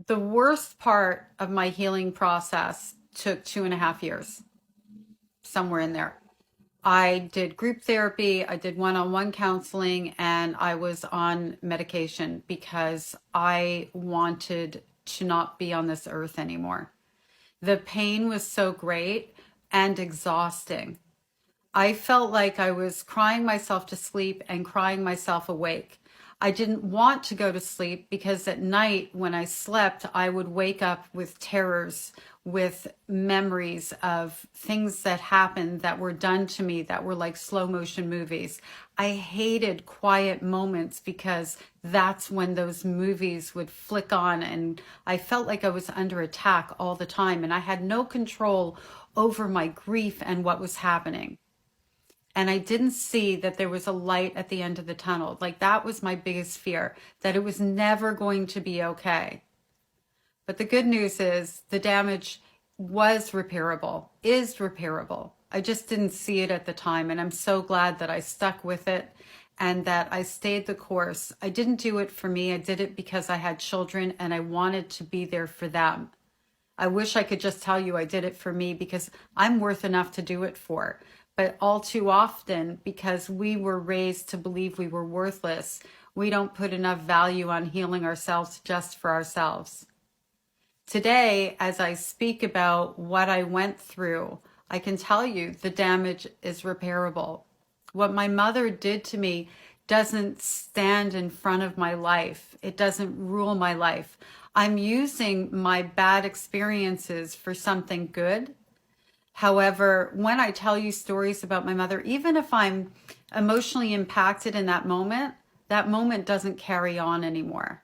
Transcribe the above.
The worst part of my healing process took 2.5 years, somewhere in there. I did group therapy, I did one-on-one counseling, and I was on medication because I wanted to not be on this earth anymore. The pain was so great and exhausting. I felt like I was crying myself to sleep and crying myself awake. I didn't want to go to sleep because at night when I slept, I would wake up with terrors, with memories of things that happened that were done to me that were like slow motion movies. I hated quiet moments because that's when those movies would flick on, and I felt like I was under attack all the time and I had no control over my grief and what was happening. And I didn't see that there was a light at the end of the tunnel. Like, that was my biggest fear, that it was never going to be okay. But the good news is the damage was repairable, is repairable. I just didn't see it at the time. And I'm so glad that I stuck with it and that I stayed the course. I didn't do it for me. I did it because I had children and I wanted to be there for them. I wish I could just tell you I did it for me because I'm worth enough to do it for. But all too often, because we were raised to believe we were worthless, we don't put enough value on healing ourselves just for ourselves. Today, as I speak about what I went through, I can tell you the damage is repairable. What my mother did to me doesn't stand in front of my life. It doesn't rule my life. I'm using my bad experiences for something good. However, when I tell you stories about my mother, even if I'm emotionally impacted in that moment doesn't carry on anymore.